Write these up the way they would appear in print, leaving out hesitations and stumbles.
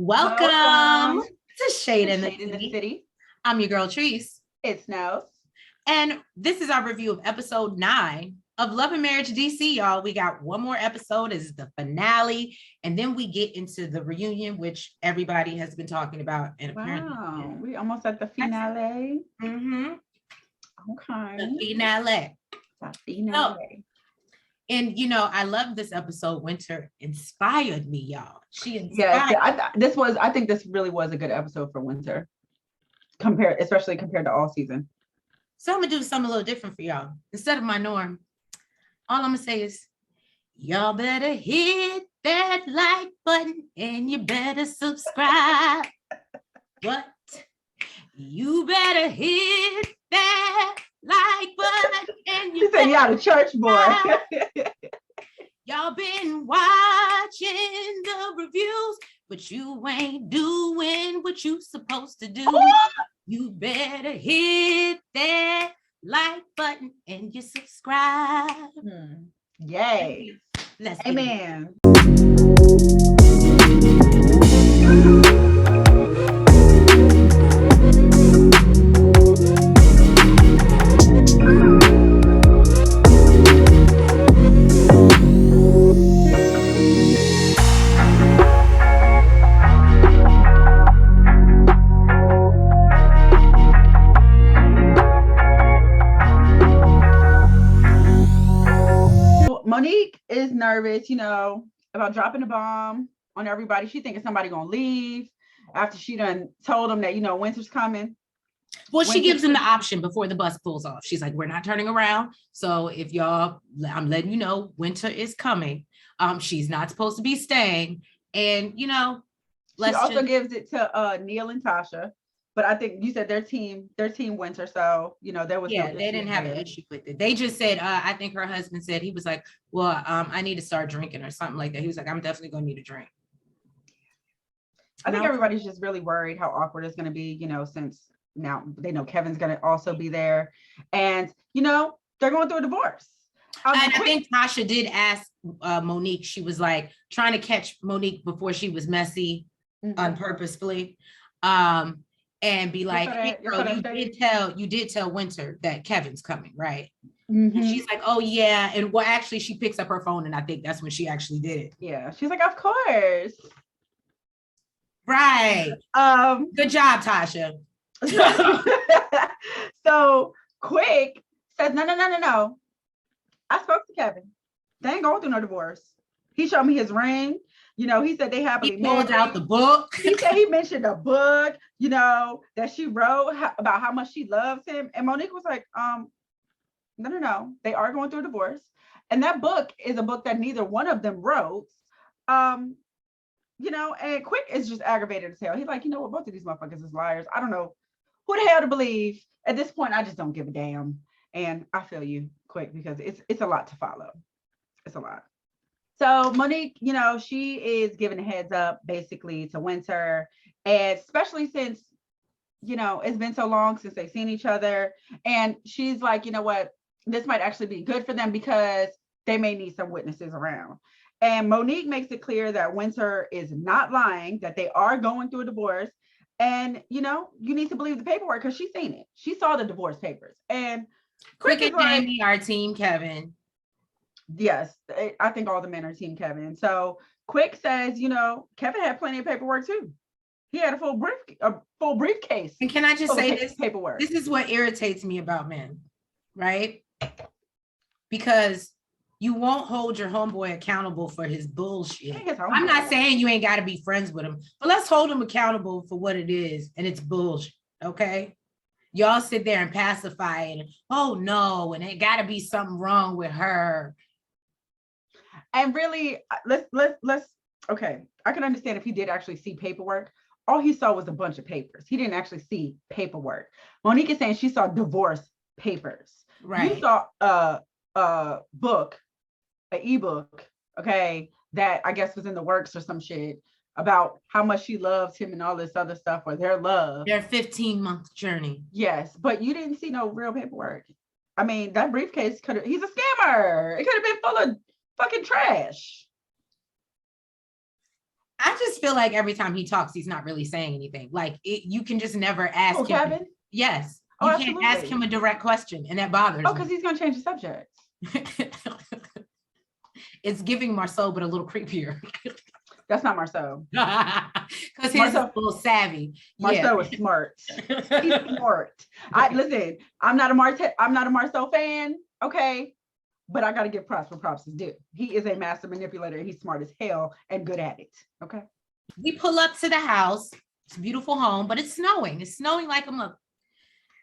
Welcome to Shade in the City. City. I'm your girl, Treese. It's Nose. And this is our review of episode 9 of Love and Marriage DC, y'all. We got one more episode as the finale, and then we get into the reunion, which everybody has been talking about. And apparently, we almost at the finale. Mm-hmm. Okay. The finale. The finale. And I love this episode. Winter inspired me, y'all. She inspired. Yeah, I think this really was a good episode for Winter, especially compared to all season. So I'm gonna do something a little different for y'all. Instead of my norm, all I'm gonna say is, y'all better hit that like button and you better subscribe. What? You better hit that like button and you said, "Yeah, the church boy." Y'all been watching the reviews, but you ain't doing what you supposed to do. You better hit that like button and you subscribe. Yay. Amen. Monique is nervous, about dropping the bomb on everybody. She thinking somebody gonna leave after she done told them that, winter's coming. Well, she gives them the option before the bus pulls off. She's like, we're not turning around. So if I'm letting you know, winter is coming. She's not supposed to be staying. And, she also gives it to Neil and Tasha. But I think you said their team winter. So, there was they didn't have an issue with it. They just said, I think her husband said, he was like, well, I need to start drinking or something like that. He was like, I'm definitely going to need a drink. I think everybody's just really worried how awkward it's going to be, since now they know Kevin's going to also be there. And, they're going through a divorce. I think Tasha did ask Monique. She was like trying to catch Monique before she was messy unpurposefully. And be like, hey, girl, you did tell Winter that Kevin's coming, right? And she's like, oh yeah. And well, actually she picks up her phone and I think that's when she actually did it. Yeah. She's like, of course. Right. Good job, Tasha. So Quick says, no. I spoke to Kevin. They ain't going through no divorce. He showed me his ring. He said they happily married. He pulled out the book. He said he mentioned a book, that she wrote about how much she loves him. And Monique was like, no. They are going through a divorce. And that book is a book that neither one of them wrote. And Quick is just aggravated as hell. He's like, both of these motherfuckers is liars. I don't know who the hell to believe. At this point, I just don't give a damn. And I feel you, Quick, because it's a lot to follow. It's a lot. So Monique, she is giving a heads up basically to Winter, and especially since, it's been so long since they've seen each other. And she's like, you know what, this might actually be good for them because they may need some witnesses around. And Monique makes it clear that Winter is not lying, that they are going through a divorce. And, you need to believe the paperwork because she's seen it. She saw the divorce papers. And Quick and Jamie are team Kevin. Yes, I think all the men are team Kevin. So Quick says, Kevin had plenty of paperwork too. He had a full briefcase. And can I just say this paperwork? This is what irritates me about men, right? Because you won't hold your homeboy accountable for his bullshit. I'm not saying you ain't got to be friends with him, but let's hold him accountable for what it is, and it's bullshit. Okay. Y'all sit there and pacify and oh no, and it got to be something wrong with her. And really, let's okay. I can understand if he did actually see paperwork. All he saw was a bunch of papers. He didn't actually see paperwork. Monique is saying she saw divorce papers. Right. You saw a book, an ebook, okay, that I guess was in the works or some shit about how much she loves him and all this other stuff, or their love. Their 15-month journey. Yes, but you didn't see no real paperwork. I mean, that briefcase he's a scammer. It could have been full of fucking trash. I just feel like every time he talks, he's not really saying anything. Like you can just never ask him. Kevin? Yes. Oh, you can't ask him a direct question, and that bothers me. because he's gonna change the subject. It's giving Marceau, but a little creepier. That's not Marceau. Because he's a little savvy. Marceau is smart. He's smart. Listen, I'm not a Marceau fan, okay? But I gotta give props where props is due. He is a master manipulator. He's smart as hell and good at it. Okay. We pull up to the house. It's a beautiful home, but it's snowing. It's snowing like a mother.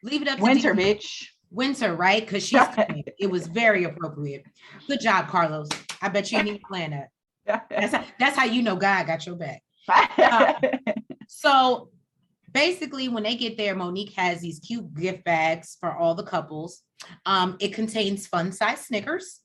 Leave it up to winter, bitch. Winter, right? Because she's coming. It was very appropriate. Good job, Carlos. I bet you didn't even plan that. That's how you know God got your back. So basically, when they get there, Monique has these cute gift bags for all the couples. It contains fun-sized Snickers.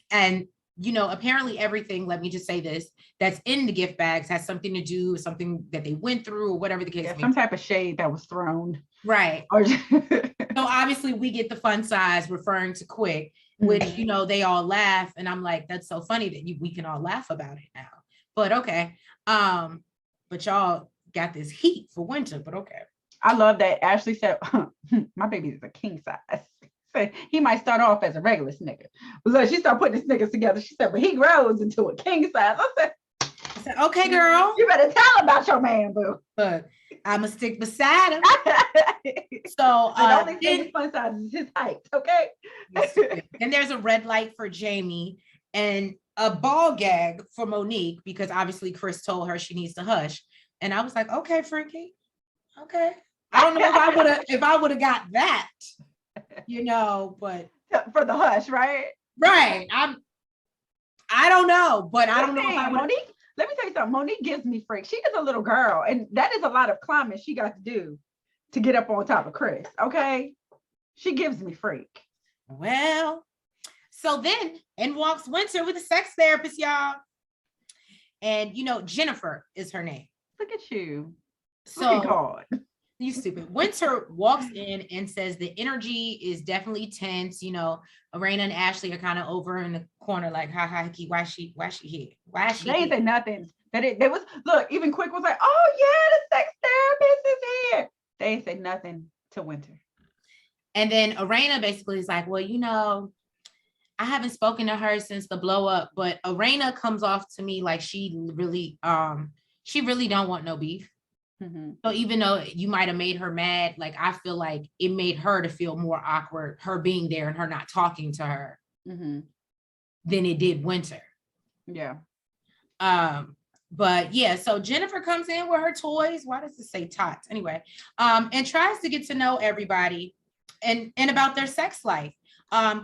And, apparently everything, let me just say this, that's in the gift bags has something to do with something that they went through or whatever the case may be. Some type of shade that was thrown. Right. So obviously we get the fun size referring to Quick, which, they all laugh. And I'm like, that's so funny that we can all laugh about it now. But okay. But y'all got this heat for winter, but okay. I love that Ashley said, my baby is a king size. So he might start off as a regular Snicker. But look, she started putting the Snickers together. She said, but he grows into a king size. I said, okay, girl. You better tell about your man, boo. But I'm going to stick beside him. So the only thing fun size is his height, okay? And there's a red light for Jamie and a ball gag for Monique, because obviously Chris told her she needs to hush. And I was like, okay, Frankie. Okay. I don't know if I would have got that, but for the hush, right? Right. I don't know, but I don't know if I would. Monique, let me tell you something. Monique gives me freak. She is a little girl, and that is a lot of climbing she got to do to get up on top of Chris. Okay. She gives me freak. Well, so then in walks Winter with a sex therapist, y'all. And Jennifer is her name. Look at you. So you stupid. Winter walks in and says the energy is definitely tense. Arena and Ashley are kind of over in the corner, like, why she here? Why is she? They ain't say nothing. They was look. Even Quick was like, oh yeah, the sex therapist is here. They ain't say nothing to Winter. And then Arena basically is like, well, I haven't spoken to her since the blow up, but Arena comes off to me like she really don't want no beef. Mm-hmm. So even though you might have made her mad, like I feel like it made her to feel more awkward, her being there and her not talking to her, than it did Winter. Yeah. But yeah, so Jennifer comes in with her toys. Why does it say tots? Anyway, and tries to get to know everybody and about their sex life.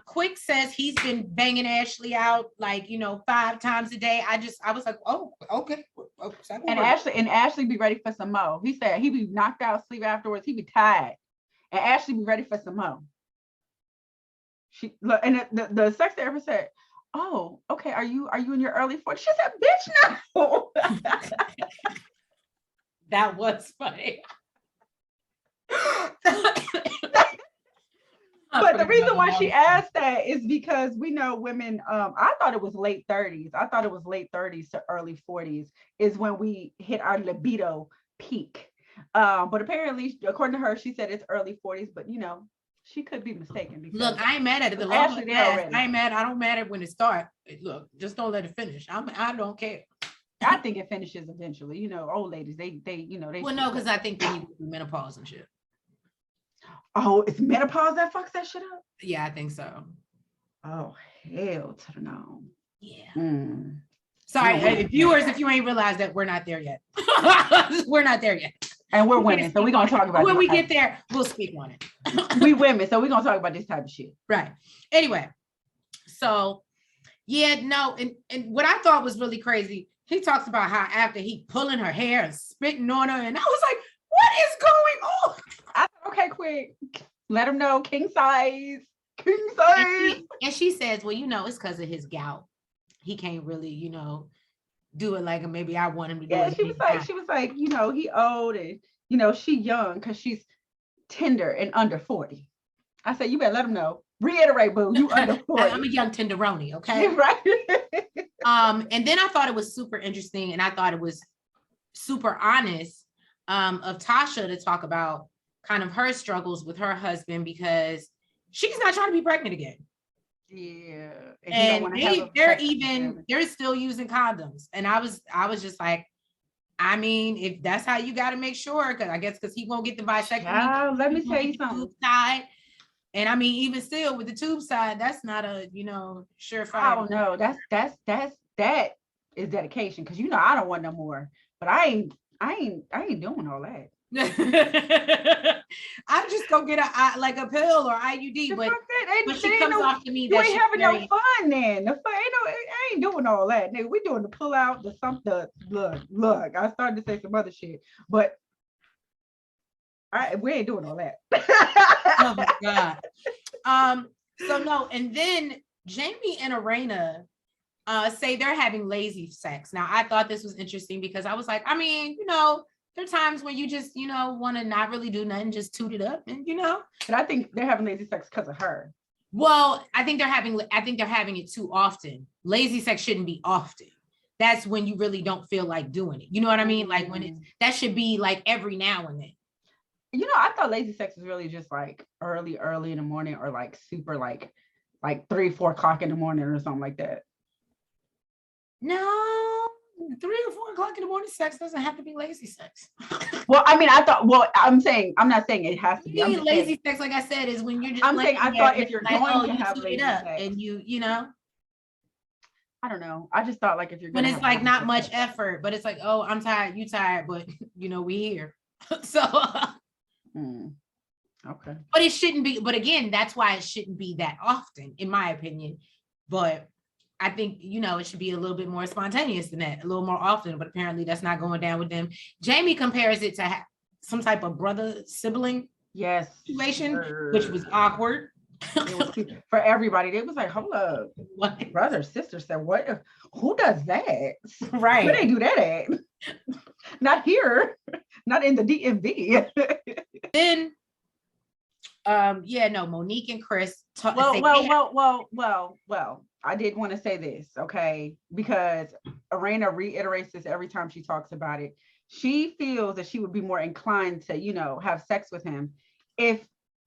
Quick says he's been banging Ashley out 5 times a day. I was like, oh, okay. And Ashley be ready for some more. He said he be knocked out sleep afterwards. He be tired, and Ashley be ready for some more. She look, and the sex therapist said, "Oh, okay. Are you in your early 40s?" She said, "Bitch, no." That was funny. But the reason why she asked that is because we know women, I thought it was late 30s. I thought it was late 30s to early 40s is when we hit our libido peak. But apparently, according to her, she said it's early 40s, but she could be mistaken. Look, I ain't mad at it. The longer it lasts, I ain't mad. I don't matter when it starts. Look, just don't let it finish. I don't care. I think it finishes eventually. Old ladies, they. Well, no, because I think they need menopause and shit. Oh, it's menopause that fucks that shit up? Yeah, I think so. Oh, hell to the no. Yeah. Sorry, viewers, if you ain't realized that we're not there yet. We're not there yet. And we're women, so we're going to talk about it. When we get there, we'll speak on it. We women, so we're going to talk about this type of shit. Right. Anyway, so, yeah, no, and what I thought was really crazy, he talks about how after he pulling her hair and spitting on her, and I was like, what is going on? I thought, okay, Quick, let him know, king size. And she says, well, it's because of his gout. He can't really, do it like maybe I want him to do it. She was like, he old and, she young because she's tender and under 40. I said, you better let him know. Reiterate, boo. You under 40. I'm a young tenderoni, okay? Right. And then I thought it was super interesting, and I thought it was super honest of Tasha to talk about kind of her struggles with her husband, because she's not trying to be pregnant again. Yeah. And they're still using condoms. And I was just like, I mean, if that's how you got to make sure, because he won't get the bisectomy. Let me tell you something. Side. And I mean, even still with the tube side, that's not a, surefire. Oh no, that is dedication. Cause I don't want no more, but I ain't doing all that. I'm just gonna get a pill or IUD, but she comes off to me you ain't having no fun then. The fun I ain't doing all that. Nigga, we doing the pull out, look. I started to say some other shit, but we ain't doing all that. Oh my God. So no, and then Jamie and Arena say they're having lazy sex. Now I thought this was interesting because I was like, I mean, there are times when you just, want to not really do nothing, just toot it up, and But I think they're having lazy sex because of her. Well, I think they're having it too often. Lazy sex shouldn't be often. That's when you really don't feel like doing it. You know what I mean? Like when that should be like every now and then. I thought lazy sex was really just like early in the morning, or like super like 3-4 o'clock in the morning or something like that. No, 3 or 4 o'clock in the morning sex doesn't have to be lazy sex. Well, I mean, I'm not saying it has to be. Lazy sex, like I said, is when you're just. I'm saying I thought if you're going to have lazy sex, and you I don't know. I just thought like if you're when it's like not much effort, but it's like, oh, I'm tired, you tired, but we here. So okay. But it shouldn't be, but again, that's why it shouldn't be that often, in my opinion. But I think, it should be a little bit more spontaneous than that, a little more often, but apparently that's not going down with them. Jamie compares it to some type of brother sibling situation, which was awkward. It was for everybody. They was like, hold up, what? Brother, sister said, what? Who does that? Right. Where they do that at? Not here, not in the DMV. Then, Monique and Chris. Well. I did want to say this, okay? Because Arena reiterates this every time she talks about it. She feels that she would be more inclined to, have sex with him if,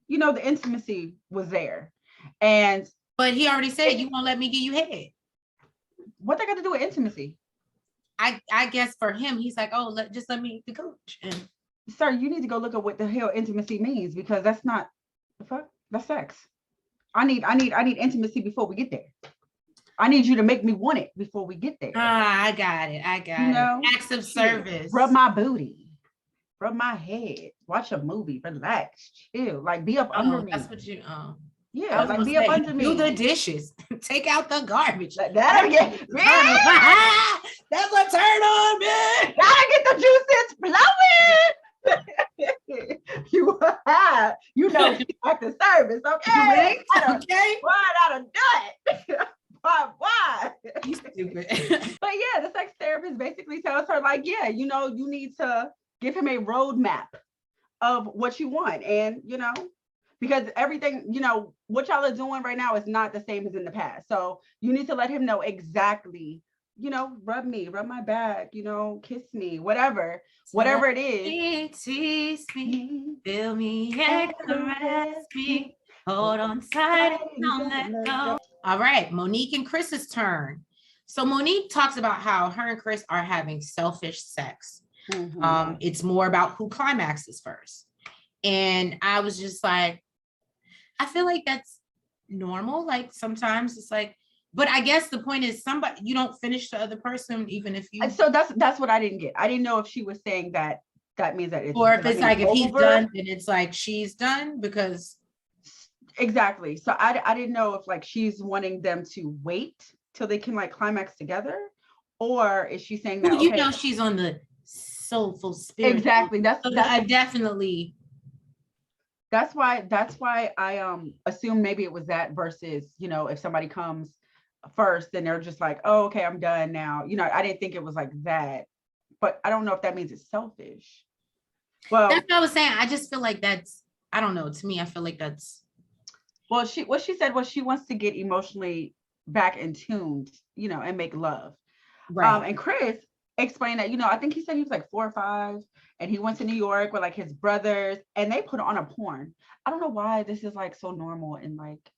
the intimacy was there. But he already said, you won't let me give you head. What they got to do with intimacy? I guess for him, he's like, oh, just let me the coach. And sir, you need to go look at what the hell intimacy means, because that's not the fuck. That's sex. I need intimacy before we get there. I need you to make me want it before we get there. I got it. Acts of service. Rub my booty. Rub my head. Watch a movie. Relax. Chill. Like be up under me. That's what you. Yeah, like be up under me. Do the dishes. Take out the garbage. That'll get. That's what turn on me. Gotta get the juices flowing. She like the service, okay? Okay. Why not do it? Why? You stupid. But yeah, the sex therapist basically tells her like, yeah, you need to give him a roadmap of what you want, and because everything, what y'all are doing right now is not the same as in the past. So you need to let him know exactly, rub me, rub my back, kiss me, whatever it is. Tease me, feel me, and caress me. Hold on tight and don't let go. All right, Monique and Chris's turn. So Monique talks about how her and Chris are having selfish sex. Mm-hmm. It's more about who climaxes first. And I was just like, I feel like that's normal. Like sometimes it's like, but I guess the point is you don't finish the other person, even if you. So that's what I didn't get. I didn't know if she was saying that means that it's. Or if it's like, if he's done, then it's like she's done, because. Exactly. So I didn't know if like she's wanting them to wait till they can like climax together, or is she saying that? Well, she's on the soulful spirit. Exactly. That's I definitely. That's why I assume maybe it was that versus, if somebody comes first, then they're just like, oh, okay, I'm done now. I didn't think it was like that, but I don't know if that means it's selfish. Well, that's what I was saying. I just feel like I don't know. To me, I feel like that's. Well, what she said was she wants to get emotionally back in tune, and make love. Right. And Chris explained that, I think he said he was like 4 or 5, and he went to New York with like his brothers, and they put on a porn. I don't know why this is like so normal, and like,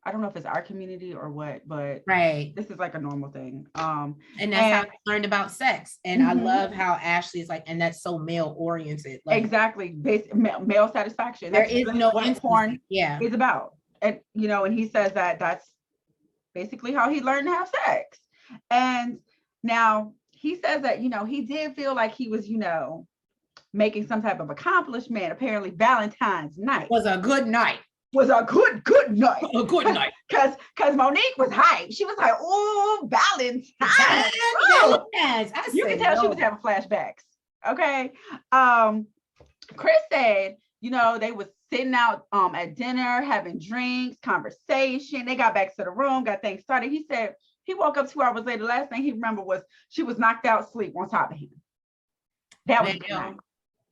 I don't know if it's our community or what, but right. This is like a normal thing. And that's how I learned about sex. And I love how Ashley is like, and that's so male oriented. Like, exactly, male satisfaction. There That's is really no what porn yeah. is about. And and he says that that's basically how he learned to have sex. And now he says that, he did feel like he was, making some type of accomplishment. Apparently Valentine's night was a good night. Was a good night. A good night. Because Monique was hyped. She was like, oh, Valentine's. You can tell she was having flashbacks. Okay. Chris said, they was sitting out at dinner, having drinks, conversation. They got back to the room, got things started. He said he woke up 2 hours later. Last thing he remembered was she was knocked out asleep on top of him. That was a good night.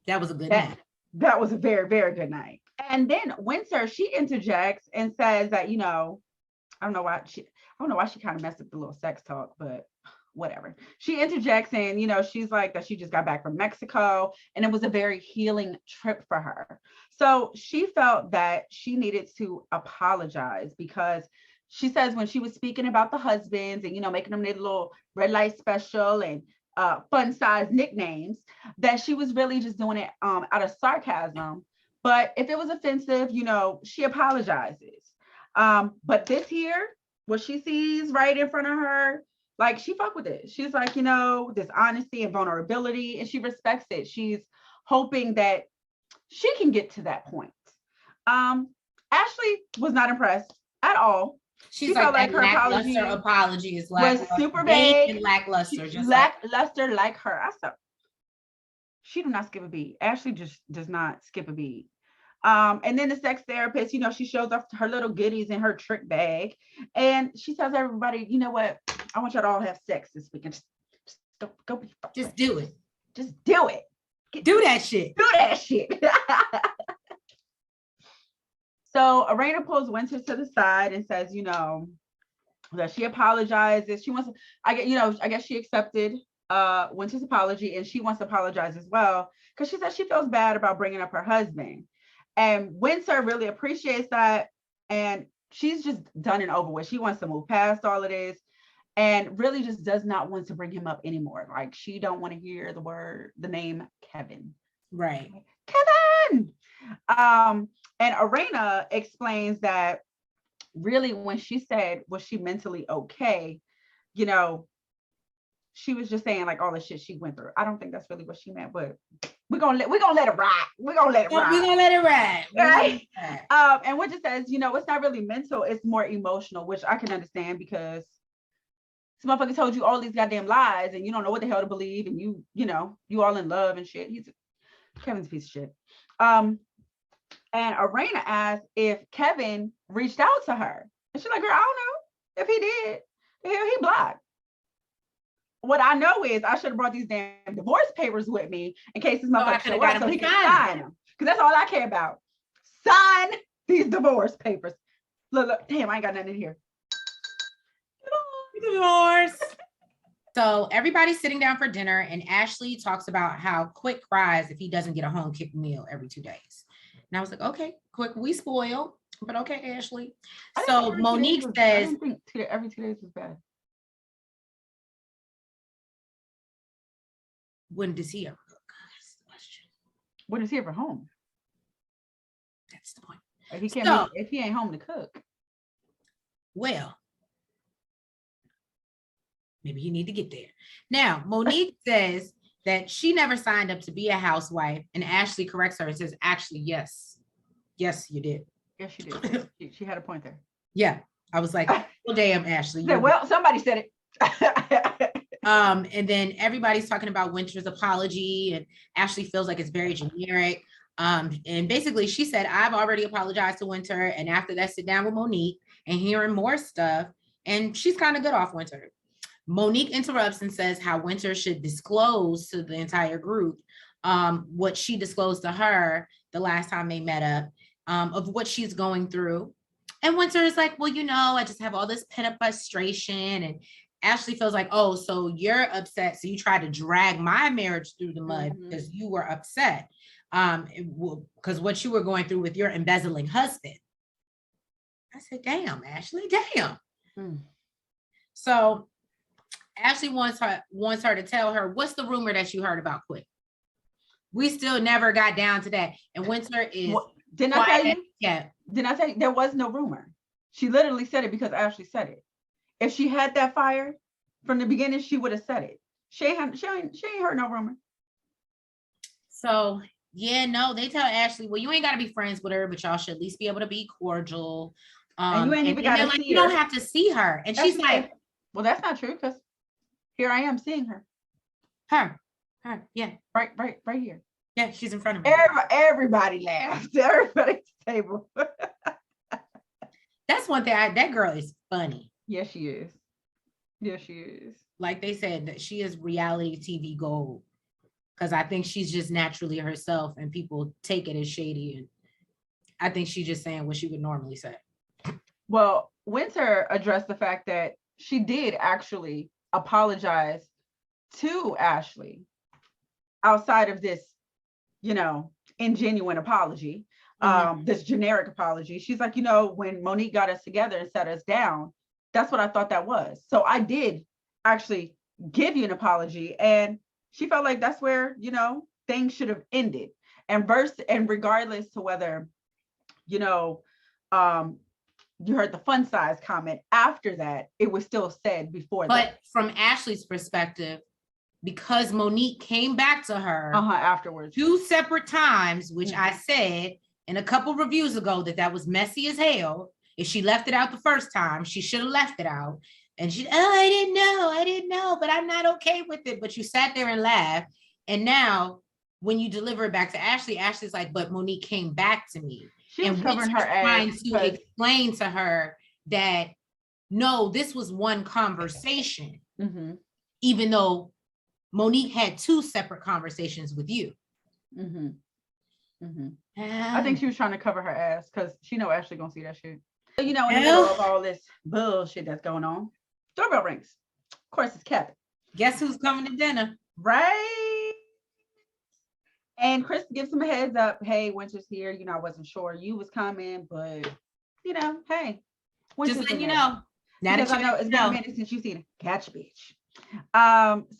That was a good night. That was a very, very good night. And then Winter, she interjects and says that, I don't know why she kind of messed up the little sex talk, but whatever. She interjects and, she's like that she just got back from Mexico and it was a very healing trip for her. So she felt that she needed to apologize because she says when she was speaking about the husbands and, making them their little red light special and fun size nicknames, that she was really just doing it out of sarcasm. But if it was offensive, she apologizes. But this here, what she sees right in front of her, like she fuck with it. She's like, this honesty and vulnerability, and she respects it. She's hoping that she can get to that point. Ashley was not impressed at all. She felt like her apology is was super vague and lackluster. Just lackluster like her. I said, she do not skip a beat. Ashley just does not skip a beat. And then the sex therapist, she shows off her little goodies in her trick bag. And she tells everybody, you know what? I want y'all to all have sex this weekend. Just go be fucked. Just do it. Just do it. Do that shit. Do that shit. So Arena pulls Winter to the side and says, that she apologizes. She wants to, I guess she accepted Winter's apology and she wants to apologize as well because she says she feels bad about bringing up her husband. And Winter really appreciates that. And she's just done and over with. She wants to move past all of this and really just does not want to bring him up anymore. Like she don't want to hear the name Kevin. Right. Kevin. And Arena explains that really when she said, was she mentally okay? She was just saying like all the shit she went through. I don't think that's really what she meant, but we're gonna let it ride. We're gonna let it ride. Right? And what just says, it's not really mental, it's more emotional, which I can understand because this motherfucker told you all these goddamn lies and you don't know what the hell to believe, and you all in love and shit. Kevin's a piece of shit. And Arena asked if Kevin reached out to her. And she's like, girl, I don't know if he did. Hell, he blocked. What I know is I should have brought these damn divorce papers with me in case this motherfucker show up so he can sign them. Because that's all I care about. Sign these divorce papers. Look, damn, I ain't got nothing in here. Divorce. So everybody's sitting down for dinner and Ashley talks about how Quick cries if he doesn't get a home cooked meal every 2 days. And I was like, okay, Quick, we spoiled, but okay, Ashley. So Monique says, I didn't think every 2 days was bad. When does he ever cook? That's the question. When does he ever home? That's the point. If he can't if he ain't home to cook. Well, maybe he need to get there. Now, Monique says that she never signed up to be a housewife, and Ashley corrects her and says, actually, yes. Yes, you did. Yes, she did. she had a point there. Yeah. I was like, well, damn, Ashley. Well, somebody said it. And then everybody's talking about Winter's apology, and Ashley feels like it's very generic. And basically she said, I've already apologized to Winter. And after that, sit down with Monique and hearing more stuff. And she's kind of good off Winter. Monique interrupts and says how Winter should disclose to the entire group what she disclosed to her the last time they met up, of what she's going through. And Winter is like, well, I just have all this pent-up frustration. And Ashley feels like, oh, so you're upset. So you tried to drag my marriage through the mud because you were upset. Because what you were going through with your embezzling husband. I said, damn, Ashley, damn. So Ashley wants her to tell her, what's the rumor that you heard about Quick? We still never got down to that. And Winter is didn't I tell you? Yeah. Didn't I tell you there was no rumor? She literally said it because Ashley said it. If she had that fire from the beginning, she would have said it. She ain't heard no rumor. So yeah, no, they tell Ashley, well, you ain't got to be friends with her, but y'all should at least be able to be cordial. And you ain't even got to see her. You don't have to see her. And she's like, well, that's not true because here I am seeing her. Her, yeah. Right here. Yeah, she's in front of me. Everybody laughed. Everybody at the table. That's one thing. That girl is funny. Yes, she is. Yes, she is. Like they said, that she is reality TV gold. Because I think she's just naturally herself and people take it as shady. And I think she's just saying what she would normally say. Well, Winter addressed the fact that she did actually apologize to Ashley outside of this, ingenuine apology, this generic apology. She's like, when Monique got us together and set us down, that's what I thought that was. So I did actually give you an apology. And she felt like that's where, things should have ended. And regardless to whether, you heard the fun size comment after that, it was still said before that. But from Ashley's perspective, because Monique came back to her afterwards 2 separate times, which I said in a couple reviews ago that was messy as hell. If she left it out the first time, she should have left it out. And she, I didn't know, but I'm not okay with it. But you sat there and laughed. And now when you deliver it back to Ashley, Ashley's like, but Monique came back to me. She was covering her ass. Trying to explain to her that, no, this was one conversation, even though Monique had 2 separate conversations with you. I think she was trying to cover her ass because she know Ashley gonna see that shit. In the middle of all this bullshit that's going on, doorbell rings. Of course, it's Kevin. Guess who's coming to dinner? Right. And Chris gives him a heads up. Hey, Winter's here. I wasn't sure you was coming, but hey, Winter's just letting you know. Now because I know it's been a minute since you've seen a catch bitch.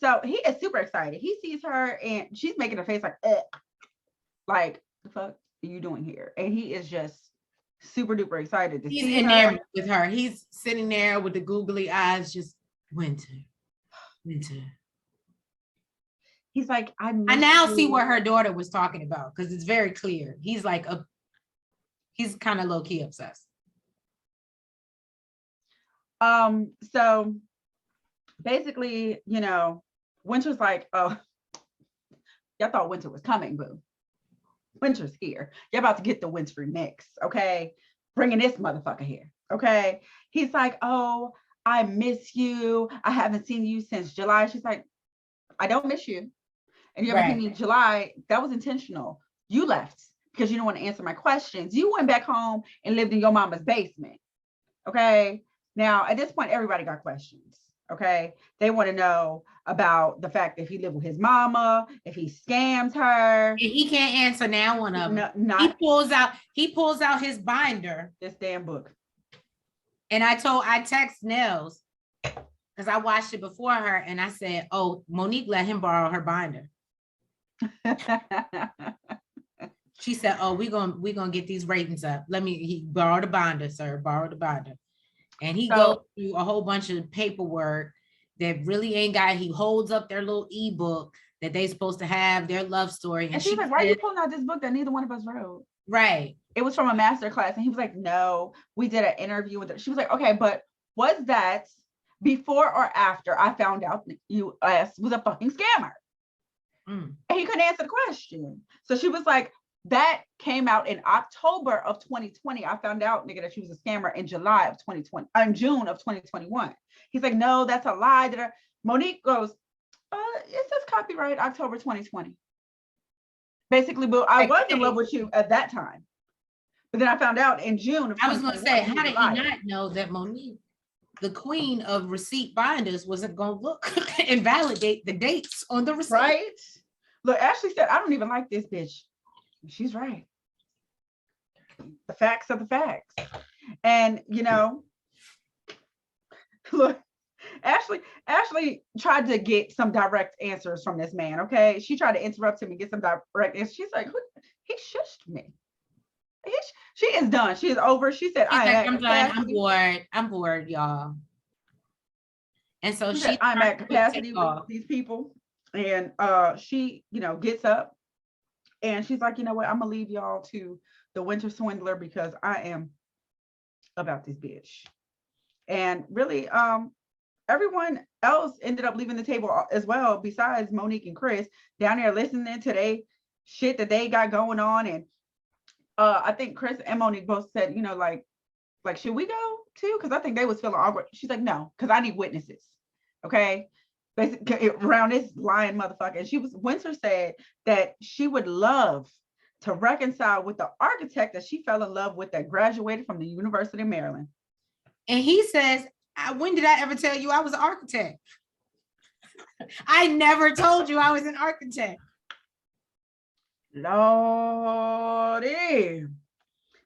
So he is super excited. He sees her and she's making a face like the fuck are you doing here? And he is just super duper excited to see her. He's in there with her. He's sitting there with the googly eyes, just Winter. He's like, I now see what her daughter was talking about because it's very clear. He's like he's kind of low-key obsessed. So basically, Winter's like, oh, y'all thought Winter was coming, boo. Winter's here. You're about to get the wintry mix, okay? Bringing this motherfucker here, okay? He's like, oh, I miss you. I haven't seen you since July. She's like, I don't miss you. And you haven't seen me in July. That was intentional. You left because you didn't want to answer my questions. You went back home and lived in your mama's basement, okay? Now, at this point, everybody got questions, okay? They want to know about the fact that if he lived with his mama, if he scams her. And he can't answer now one of them. He pulls out his binder. This damn book. And I text Nels because I watched it before her and I said, oh, Monique let him borrow her binder. She said, oh, we're gonna get these ratings up. He borrowed the binder, sir, borrow the binder. And he goes through a whole bunch of paperwork that really ain't got, he holds up their little ebook that they supposed to have, their love story. And she's like, why are you pulling out this book that neither one of us wrote? Right. It was from a master class. And he was like, no, we did an interview with her. She was like, okay, but was that before or after I found out that you was a fucking scammer? And he couldn't answer the question. So she was like, that came out in October of 2020. I found out, nigga, that she was a scammer in July of 2020, in June of 2021. He's like, no, that's a lie. Monique goes, it says copyright October 2020. Basically, but I was in love with you at that time. But then I found out in June of I was going to say, 2021, how was a did he liar. not know that Monique, the queen of receipt binders, wasn't going to look and validate the dates on the receipt? Right? Look, Ashley said, I don't even like this bitch. She's right. The facts are the facts. And, you know, look, Ashley tried to get some direct answers from this man, okay? She tried to interrupt him and get some direct answers. She's like, he shushed me. She is done. She is over. She said, I'm at done. capacity. I'm bored. I'm bored, y'all. And so She said, I'm at capacity with these people. And she, you know, gets up and she's like, you know what? I'm gonna leave y'all to the winter swindler because I am about this bitch. And really, everyone else ended up leaving the table as well, besides Monique and Chris, down there listening to they shit that they got going on. And I think Chris and Monique both said, you know, like, should we go too? Because I think they was feeling awkward. She's like, no, because I need witnesses. Okay. Basically around this lying motherfucker. And Winter said that she would love to reconcile with the architect that she fell in love with that graduated from the University of Maryland. And he says, when did I ever tell you I was an architect? I never told you I was an architect. Lordy.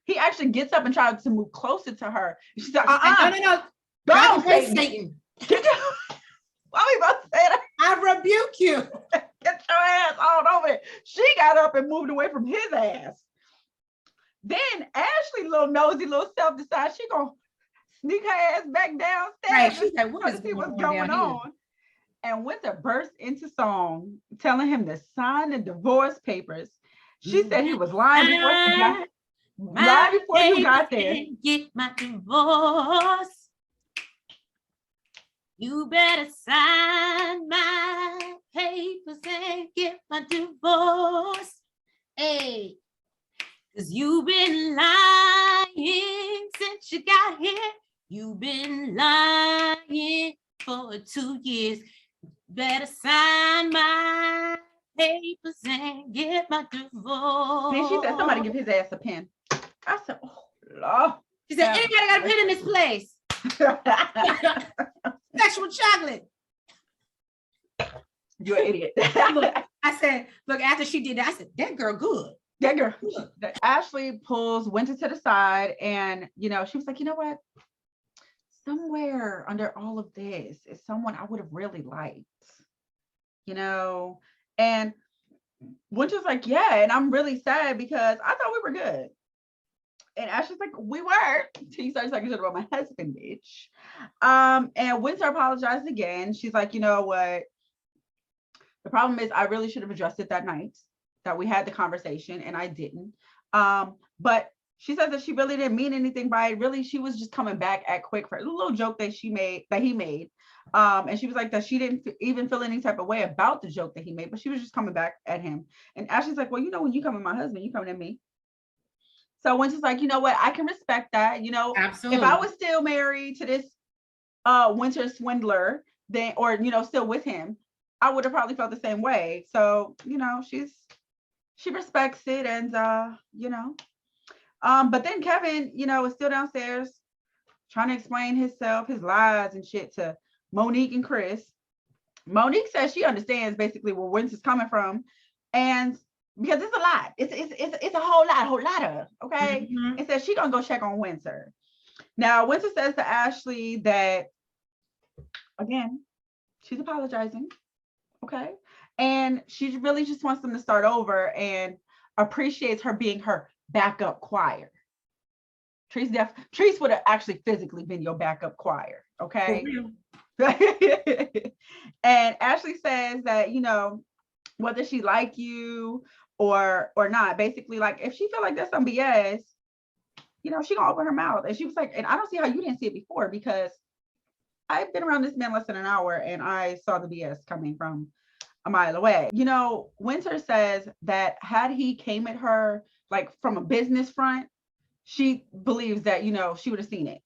He actually gets up and tries to move closer to her. She's like, no. Go, Satan. Why we about to say that? I rebuke you. Get your ass on over it. She got up and moved away from his ass. Then Ashley, little nosy, little self decides she gonna sneak her ass back downstairs. Right. She's like, what is what's going on? And Winter burst into song, telling him to sign the divorce papers. She said he was lying before you got there. Get my divorce. You better sign my papers and get my divorce. Hey, because you've been lying since you got here. You've been lying for 2 years. Better sign my papers and get my divorce. Then she said, somebody give his ass a pen. I said, oh, Lord. She said, anybody got a pen in this place? Sexual chocolate. You're an idiot. I said, look, after she did that, I said, that girl good. That girl. Ashley pulls Winter to the side and, you know, she was like, you know what? Somewhere under all of this is someone I would have really liked, you know? And Winter's like, yeah, and I'm really sad because I thought we were good. And Ashley's like, we were. She started talking shit about my husband, bitch. And Winter apologized again. She's like, you know what? The problem is I really should have addressed it that night that we had the conversation and I didn't. But she says that she really didn't mean anything by it. Really, she was just coming back at Quick for a little joke that he made. And she was like that she didn't even feel any type of way about the joke that he made, but she was just coming back at him. And Ashley's like, well, you know, when you come at my husband, you coming at me. So Winter's like, you know what? I can respect that. You know, absolutely. If I was still married to this Winter swindler, then, or, you know, still with him, I would have probably felt the same way. So, you know, she respects it. And, you know, but then Kevin, you know, is still downstairs trying to explain himself, his lies and shit to Monique and Chris. Monique says she understands basically where Winter's coming from. And because it's a lot. It's a whole lot of, okay? Mm-hmm. And says she's gonna go check on Winter. Now, Winter says to Ashley that, again, she's apologizing, okay? And she really just wants them to start over and appreciates her being her backup choir. Treese would have actually physically been your backup choir, okay? And Ashley says that, you know, whether she like you or not, basically, like, if she feel like there's some BS, you know, she gonna open her mouth. And she was like, and I don't see how you didn't see it before, because I've been around this man less than an hour and I saw the BS coming from a mile away. You know, Winter says that had he came at her like from a business front, she believes that, you know, she would have seen it.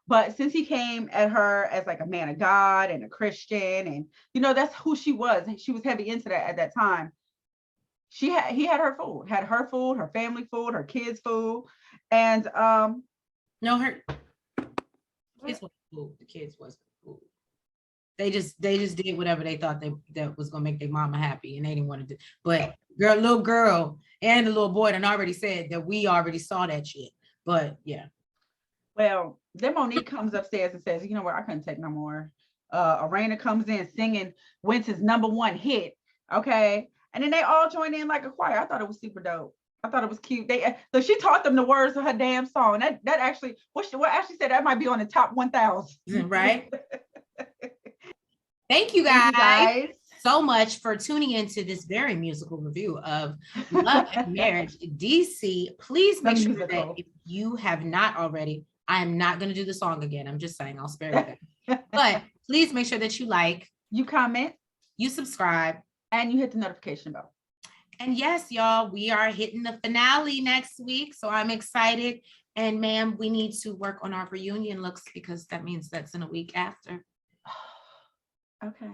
But since he came at her as like a man of God and a Christian, and, you know, that's who she was. She was heavy into that at that time. he had her food, her family food, her kids food. And no, her kids wasn't food. The kids wasn't food. They just did whatever they thought that was gonna make their mama happy, and they didn't want to do. But little girl and the little boy done already said that we already saw that shit. But yeah. Well, then Monique comes upstairs and says, you know what, I couldn't take no more. Arena comes in singing Winter's #1 hit. Okay. And then they all join in like a choir. I thought it was super dope. I thought it was cute. So she taught them the words of her damn song. That actually, what Ashley said, that might be on the top 1,000. Right. Thank you guys so much for tuning into this very musical review of Love and Marriage DC. Please make sure that if you have not already, I am not going to do the song again. I'm just saying, I'll spare you. But please make sure that you like, you comment, you subscribe, and you hit the notification bell. And yes, y'all, we are hitting the finale next week. So I'm excited. And ma'am, we need to work on our reunion looks because that means that's in a week after. Okay.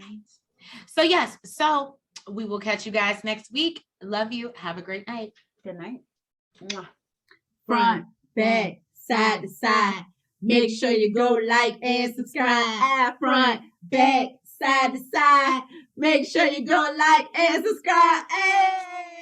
So yes, so we will catch you guys next week. Love you. Have a great night. Good night. Mwah. Front, back, side to side. Make sure you go like and subscribe. Front, back, side to side. Make sure you go like and subscribe. Hey!